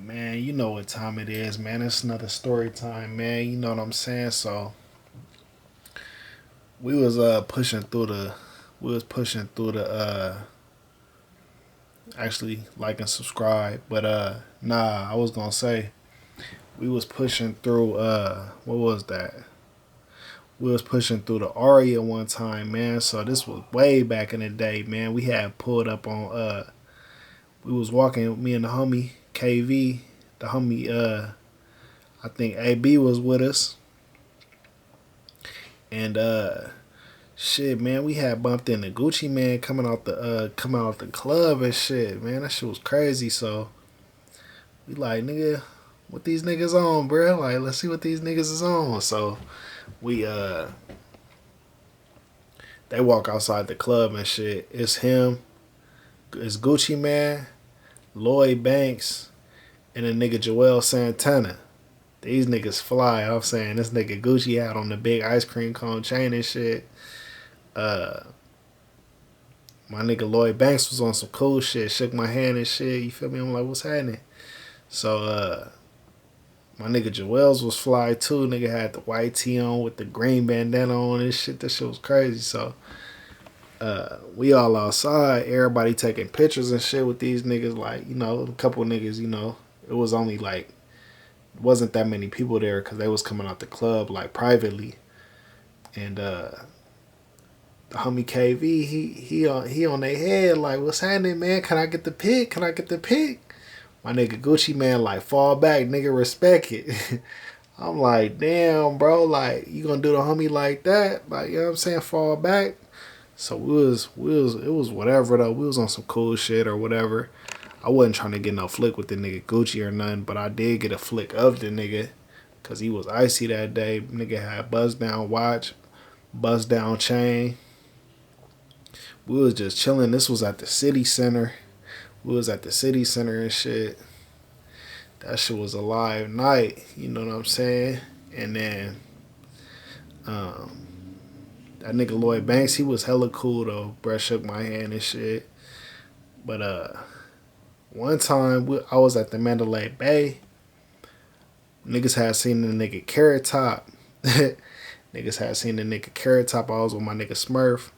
Man, you know what time it is, man. It's another story time, man. You know what I'm saying? So we was pushing through the actually like and subscribe. But nah, I was gonna say we was pushing through what was that? We was pushing through the Aria one time, man. So this was way back in the day, man. We had pulled up on we was walking, me and the homie KV, the homie I think AB was with us. And shit, man, we had bumped into Gucci Man coming out the club and shit, man. That shit was crazy. So we like, nigga, what these niggas on, bro? Like, let's see what these niggas is on. So we they walk outside the club and shit. It's him, it's Gucci Man, Lloyd Banks, and the nigga Joel Santana. These niggas fly. I'm saying this nigga Gucci had on the big ice cream cone chain and shit. Uh, my nigga Lloyd Banks was on some cool shit, shook my hand and shit. You feel me? I'm like, what's happening? So my nigga Joel's was fly too. Nigga had the white tee on with the green bandana on and shit. That shit was crazy. So we all outside, everybody taking pictures and shit with these niggas. Like, you know, a couple niggas, you know, it was only like wasn't that many people there because they was coming out the club like privately. And the homie KV, he on their head like, what's happening, man? Can I get the pic? Can I get the pic? My nigga Gucci Man like, fall back, nigga, respect it. I'm like, damn, bro, like you gonna do the homie like that? Like, you know what I'm saying? Fall back. So it was whatever though. We was on some cool shit or whatever. I wasn't trying to get no flick with the nigga Gucci or nothing, but I did get a flick of the nigga. Cause he was icy that day. Nigga had buzz down watch, buzz down chain. We was just chilling. This was at the city center. We was at the city center and shit. That shit was a live night. You know what I'm saying? And then um, that nigga Lloyd Banks, he was hella cool though. Bruh shook my hand and shit. But one time I was at the Mandalay Bay. Niggas had seen the nigga Carrot Top. Niggas had seen the nigga Carrot Top. I was with my nigga Smurf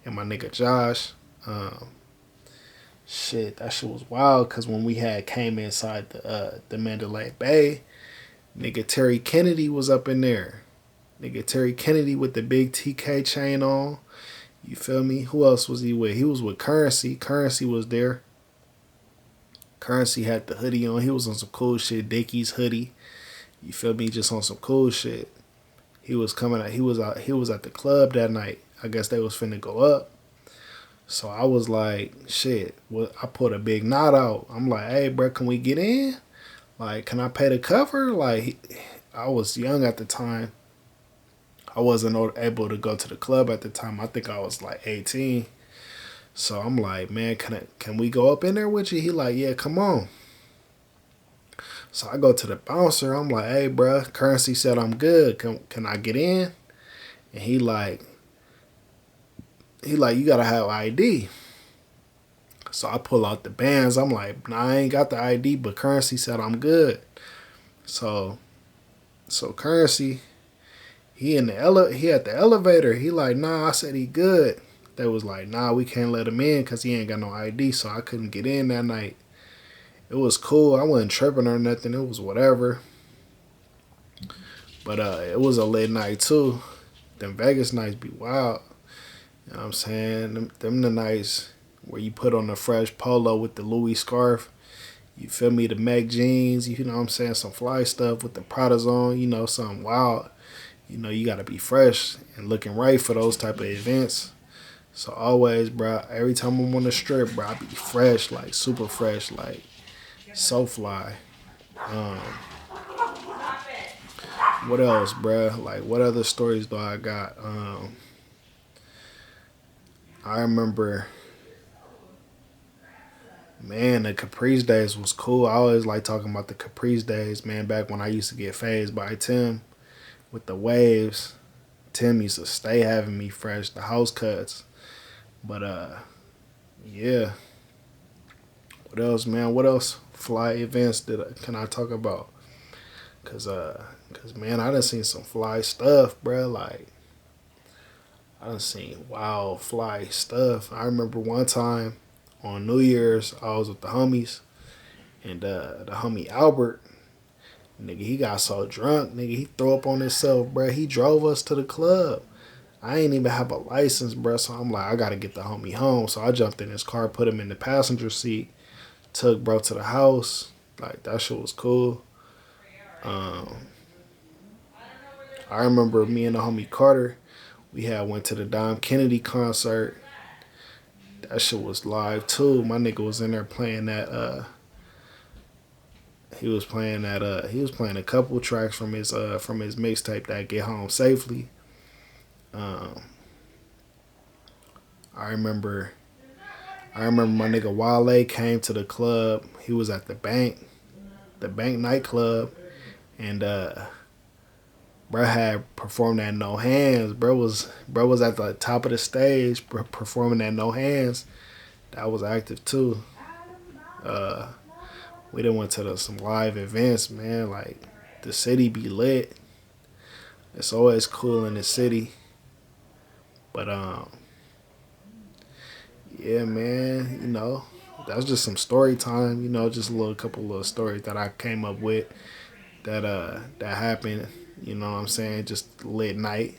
and my nigga Josh. Um, Shit, that shit was wild. Cause when we had came inside the Mandalay Bay, nigga Terry Kennedy was up in there. Nigga Terry Kennedy with the big TK chain on. You feel me? Who else was he with? He was with Currency. Currency was there. Currency had the hoodie on. He was on some cool shit. Dickies hoodie. You feel me? Just on some cool shit. He was coming out. He was out. He was at the club that night. I guess they was finna go up. So I was like, shit. Well, I put a big knot out. I'm like, hey, bro, can we get in? Like, can I pay the cover? Like, I was young at the time. I wasn't able to go to the club at the time. I think I was like 18. So I'm like, man, can we go up in there with you? He like, yeah, come on. So I go to the bouncer. I'm like, hey, bro, Currency said I'm good. Can I get in? And he like, you gotta have ID. So I pull out the bands. I'm like, nah, I ain't got the ID, but Currency said I'm good. So Currency, he at the elevator. He like, nah, I said he good. They was like, nah, we can't let him in because he ain't got no ID. So I couldn't get in that night. It was cool. I wasn't tripping or nothing. It was whatever. But it was a late night too. Them Vegas nights be wild. You know what I'm saying? Them the nights where you put on a fresh polo with the Louis scarf. You feel me? The Meg jeans. You know what I'm saying? Some fly stuff with the Pradas on. You know, something wild. You know, you gotta be fresh and looking right for those type of events. So always, bro, every time I'm on the strip, bro, I be fresh, like super fresh, like so fly. Um, what else, bro? Like, what other stories do I got? I remember, man, the Caprice days was cool. I always like talking about the Caprice days, man. Back when I used to get phased by Tim with the waves. Tim used to stay having me fresh, the house cuts. But yeah. What else, man? What else fly events can I talk about? Cause man, I done seen some fly stuff, bruh. Like I done seen wild fly stuff. I remember one time on New Year's, I was with the homies, and the homie Albert, nigga, he got so drunk, nigga, he threw up on himself, bruh. He drove us to the club. I ain't even have a license, bruh, so I'm like, I gotta get the homie home. So I jumped in his car, put him in the passenger seat, took bro to the house. Like that shit was cool. Um, I remember me and the homie Carter, we had went to the Dom Kennedy concert. That shit was live too. My nigga was in there playing that. He was playing a couple tracks from his mixtape that Get Home Safely. Um, I remember my nigga Wale came to the club. He was at the bank nightclub, and bro had performed at No Hands. Bro was at the top of the stage performing at No Hands. That was active too. We done went to some live events, man. Like the city be lit. It's always cool in the city. But yeah, man. That's just some story time. Just a couple little stories that I came up with that happened. You know what I'm saying? Just lit night.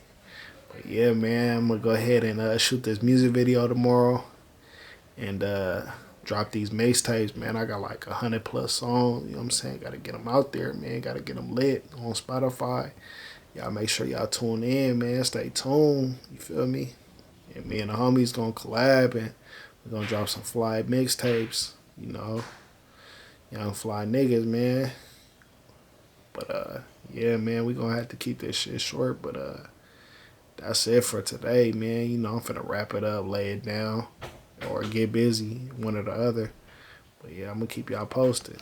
But yeah, man. I'm gonna go ahead and shoot this music video tomorrow, and drop these mixtapes, man. I got like 100+ songs. You know what I'm saying? Gotta get them out there, man. Gotta get them lit on Spotify. Y'all make sure y'all tune in, man. Stay tuned. You feel me? And me and the homies gonna collab, and we're gonna drop some fly mixtapes. Young fly niggas, man. But yeah, man, we gonna have to keep this shit short. But that's it for today, man. I'm finna wrap it up, lay it down, or get busy, one or the other. But yeah, I'm gonna keep y'all posted.